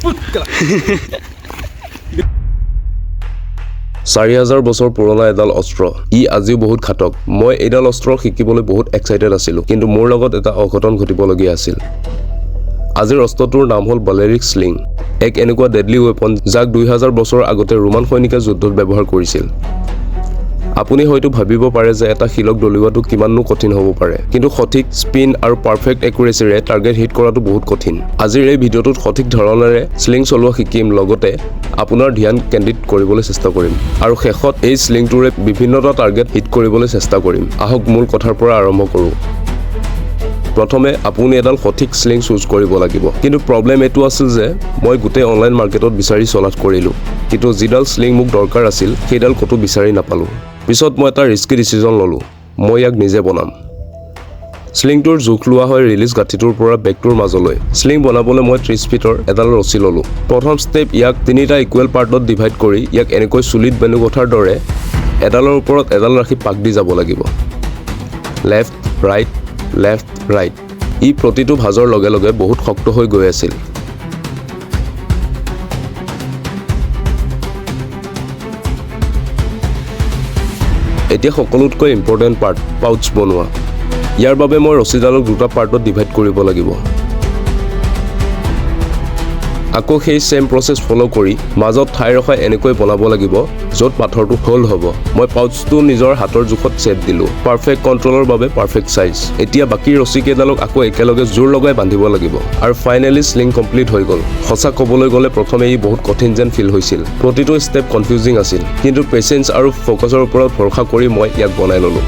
4000 বছৰ পুৰণা এডাল অস্ত্ৰ ই আজিও বহুত ঘাতক মই এডাল অস্ত্ৰ শিকিবলৈ বহুত এক্সাইটেড আছিলো কিন্তু মোৰ লগত এটা অঘটন ঘটিবলগীয়া আছিল আজিৰ অস্ত্ৰটোৰ নাম হ'ল বালেৰিক স্লিং এক এনেকুৱা ডেডলি ৱেপন যাক 2000 বছৰ আগতে ৰোমান সৈনিকে যুদ্ধত ব্যৱহাৰ কৰিছিল আপুনি হয়তো ভাবিব পাৰে যে এটা শিলক দলিওৱাটো কিমাননো কঠিন হ'ব পাৰে কিন্তু সঠিক স্পিন আৰু পাৰফেক্ট একুৰেচিৰে টাৰ্গেট হিট কৰাটো বহুত কঠিন আজিৰ এই ভিডিঅ'টোত সঠিক ধৰণেৰে স্লিং চলোৱা শিকিম লগতে আপোনাৰ ধ্যান কেন্দ্ৰিত কৰিবলৈ চেষ্টা কৰিম আৰু শেষত এই স্লিংটোৰে বিভিন্নটা টাৰ্গেট হিট কৰিবলৈ চেষ্টা কৰিম আহক মূল কথাৰ পৰা আৰম্ভ কৰোঁ প্ৰথমে আপুনি এডাল সঠিক স্লিং চুজ কৰিব লাগিব কিন্তু প্ৰবলেম এটো আছিল যে মই গোটেই অনলাইন মাৰ্কেটত বিচাৰি চলাত কৰিলো কিন্তু যিডাল স্লিং মোক দৰকাৰ আছিল সেইডাল কতো বিচাৰি নাপালো পিছত মই এটা ৰিস্কি ডিসিজন ললো মই ইয়াক নিজে বনাম স্লিংটোৰ জোখ লোৱা হয় ৰিলিজ গাঠিটোৰ পৰা বেকটোৰ মাজলৈ স্লিং বনাবলৈ মই 30 ফিটৰ এডাল ৰছী ললো প্ৰথম ষ্টেপ ইয়াক তিনিটা ইকুৱেল পাৰ্টত ডিভাইড কৰি ইয়াক এনেকৈ চুলিত বেনু গঠাৰ দৰে এডালৰ ওপৰত এডাল ৰাখি পাক দি যাব লাগিব লেফট ৰাইট ই প্ৰতিটো ভাজৰ লগে লগে বহুত শক্ত হৈ গৈ আছিল এতিয়া সকলোতকৈ ইম্পৰ্টেন্ট পাৰ্ট পাউচ বনোৱা ইয়াৰ বাবে মই ৰছীডালক দুটা পাৰ্টত ডিভাইড কৰিব লাগিব আকৌ সেই সেম প্ৰসেস ফলো কৰি মাজত ঠাই ৰখাই এনেকৈ বনাব লাগিব য'ত পাথৰটো হোল হ'ব মই পাউচটো নিজৰ হাতৰ জোখত সেট দিলো পাৰফেক্ট কন্ট্ৰোলৰ বাবে পাৰফেক্ট সাইজ এতিয়া বাকি ৰছী কেইডালক আকৌ একেলগে জোৰ লগাই বান্ধিব লাগিব আৰু ফাইনালি স্লিং কমপ্লিট হৈ গ'ল সঁচা ক'বলৈ গ'লে প্ৰথমে ই বহুত কঠিন যেন ফিল হৈছিল প্ৰতিটো ষ্টেপ কনফিউজিং আছিল কিন্তু পেশেন্স আৰু ফোকাসৰ ওপৰত ভৰসা কৰি মই ইয়াক বনাই ললো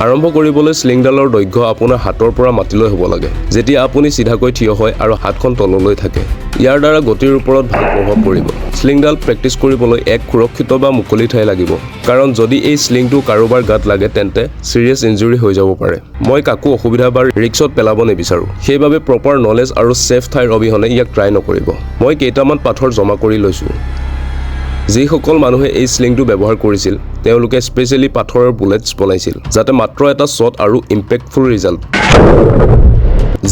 আৰম্ভ কৰিবলৈ স্লিংডালৰ দৈৰ্ঘ্য আপোনাৰ হাতৰ পৰা মাটিলৈ হ'ব লাগে যেতিয়া আপুনি সিধাকৈ থিয় হয় আৰু হাতখন তললৈ থাকে ইয়াৰ দ্বাৰা গতিৰ ওপৰত ভাল প্ৰভাৱ পৰিব স্লিংডাল প্ৰেক্টিছ কৰিবলৈ এক সুৰক্ষিত বা মুকলি ঠাই লাগিব কাৰণ যদি এই স্লিংটো কাৰোবাৰ গাত লাগে তেন্তে সিৰিয়াছ ইনজুৰি হৈ যাব পাৰে মই কাকো অসুবিধা বা ৰিস্কত পেলাব নিবিচাৰো সেইবাবে প্ৰপাৰ নলেজ আৰু সেফ ঠাইৰ অবিহনে ইয়াক ট্ৰাই নকৰিব মই কেইটামান পাথৰ জমা কৰি লৈছো যিসকল মানুহে এই স্লিংটো ব্যৱহাৰ কৰিছিল তেওঁলোকে স্পেশালি পাথৰৰ বুলেটস বনাইছিল যাতে মাত্ৰ এটা শ্বট আৰু ইম্পেক্টফুল ৰিজাল্ট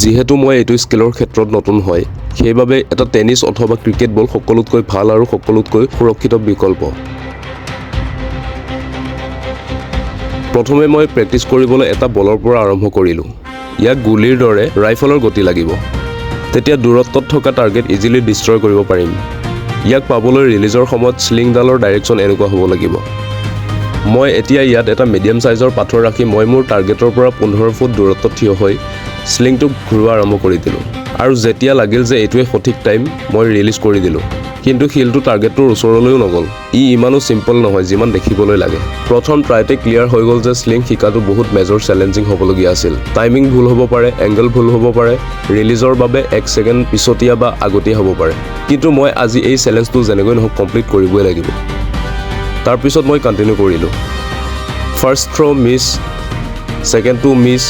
যিহেতু মই এইটো স্কিলৰ ক্ষেত্ৰত নতুন হয় সেইবাবে এটা টেনিছ অথবা ক্ৰিকেট বল সকলোতকৈ ভাল আৰু সকলোতকৈ সুৰক্ষিত বিকল্প প্ৰথমে মই প্ৰেক্টিছ কৰিবলৈ এটা বলৰ পৰা আৰম্ভ কৰিলো ইয়াক গুলিৰ দৰে ৰাইফলৰ গতি লাগিব তেতিয়া দূৰত্বত থকা টাৰ্গেট ইজিলি ডিষ্ট্ৰয় কৰিব পাৰিম ইয়াক পাবলৈ ৰিলিজৰ সময়ত স্লিংডালৰ ডাইৰেকচন এনেকুৱা হ'ব লাগিব মই এতিয়া ইয়াত এটা মিডিয়াম সাইজৰ পাথৰ ৰাখি মই মোৰ টাৰ্গেটৰ পৰা 15 ফুট দূৰত্বত থিয় হৈ স্লিংটো ঘূৰোৱা আৰম্ভ কৰি দিলো আৰু যেতিয়া লাগিল যে এইটোৱে সঠিক টাইম মই ৰিলিজ কৰি দিলো কিন্তু হিলটো টাৰ্গেটৰ ওচৰলৈও নগল ই ইমানো সিম্পল নহয় যিমান দেখিবলৈ লাগে প্ৰথম ট্ৰাইতে ক্লিয়াৰ হৈ গ'ল যে স্লিং শিকাটো বহুত মেজৰ চ্যালেঞ্জিং হ'বলগীয়া আছিল টাইমিং ভুল হ'ব পাৰে এংগল ভুল হ'ব পাৰে ৰিলিজৰ বাবে 1 সেকেন্ড পিছতীয়া বা আগতীয়া হ'ব পাৰে কিন্তু মই আজি এই চ্যালেঞ্জটো যেনেকৈ নহওক কমপ্লিট কৰিবই লাগিব তাৰ পিছত মই কন্টিনিউ কৰিলো first throw miss second too miss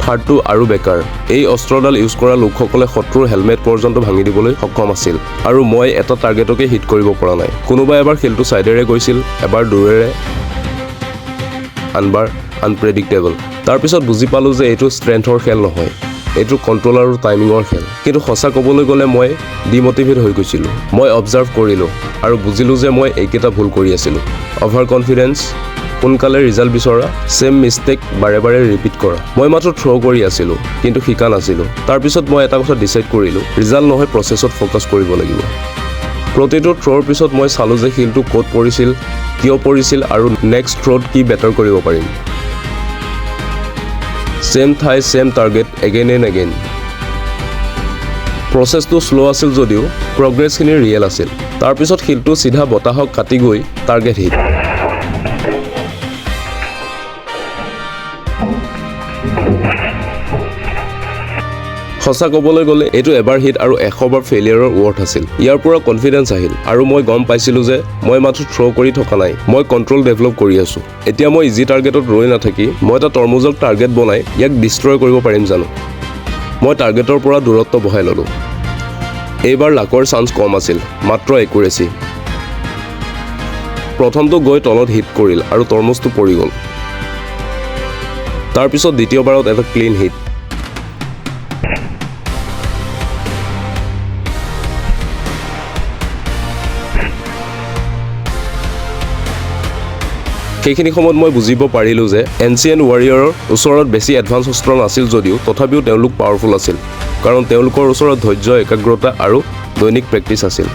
থাৰ্ডটো আৰু বেকাৰ এই অস্ত্ৰডাল ইউজ কৰা লোকসকলে শত্ৰুৰ হেলমেট পৰ্যন্ত ভাঙি দিবলৈ সক্ষম আছিল আৰু মই এটা টাৰ্গেটকে হিট কৰিব পৰা নাই কোনোবা এবাৰ খেলটো সাইডেৰে গৈছিল এবাৰ দূৰেৰে আনবাৰ আনপ্ৰেডিক্টেবল তাৰ পিছত বুজি পালো যে এইটো ষ্ট্ৰেংথৰ খেল নহয় এইটো কন্ট্ৰোল আৰু টাইমিঙৰ খেল কিন্তু সঁচা ক'বলৈ গ'লে মই ডিমোটিভেট হৈ গৈছিলো মই অবজাৰ্ভ কৰিলো আৰু বুজিলো যে মই এইকেইটা ভুল কৰি আছিলো অভাৰ কনফিডেন্স সোনকালে ৰিজাল্ট বিচৰা সেম মিস্টেক বাৰে বাৰে ৰিপিট কৰা মই মাত্ৰ থ্ৰো কৰি আছিলো কিন্তু শিকা নাছিলো তাৰ পিছত মই এটা কথা ডিসাইড কৰিলো ৰিজাল্ট নহয় প্ৰসেছত ফোকাস কৰিব লাগিব প্ৰতিটো থ্ৰোৰ পিছত মই চালো যে হিলটো ক'ত পৰিছিল কিয় পৰিছিল আৰু নেক্সট থ্ৰোত কি বেটাৰ কৰিব পাৰিম সেম ঠাই same target again and again প্ৰসেসটো স্লো আছিল যদিও প্ৰগ্ৰেছখিনি ৰিয়েল আছিল তাৰ পিছত হিলটো সিধা বতাহক কাটি গৈ টাৰ্গেট হিট সঁচা ক'বলৈ গ'লে এইটো এবাৰ হিট আৰু 100 বাৰ ফেইলিয়াৰৰ ৱৰ্থ আছিল ইয়াৰ পৰা কনফিডেন্স আহিল আৰু মই গম পাইছিলো যে মই মাত্ৰ থ্ৰো কৰি থকা নাই মই কন্ট্ৰোল ডেভেলপ কৰি আছো এতিয়া মই ইজি টাৰ্গেটত ৰৈ নাথাকি মই এটা তৰমুজক টাৰ্গেট বনাই ইয়াক ডিষ্ট্ৰয় কৰিব পাৰিম জানো মই টাৰ্গেটৰ পৰা দূৰত্ব বঢ়াই ললো এইবাৰ লাকৰ চান্স কম আছিল মাত্ৰ একুৰেচি প্ৰথমটো গৈ তলত হিট কৰিল আৰু তৰমুজটো পৰি গ'ল তাৰ পিছত দ্বিতীয়বাৰত এটা ক্লিন হিট সেইখিনি সময়ত মই বুজিব পাৰিলোঁ যে এনচিয়েণ্ট ৱাৰিয়ৰৰ ওচৰত বেছি এডভান্স অস্ত্ৰ নাছিল যদিও তথাপিও তেওঁলোক পাৱাৰফুল আছিল কাৰণ তেওঁলোকৰ ওচৰত ধৈৰ্য, একাগ্ৰতা আৰু দৈনিক প্ৰেক্টিচ আছিল।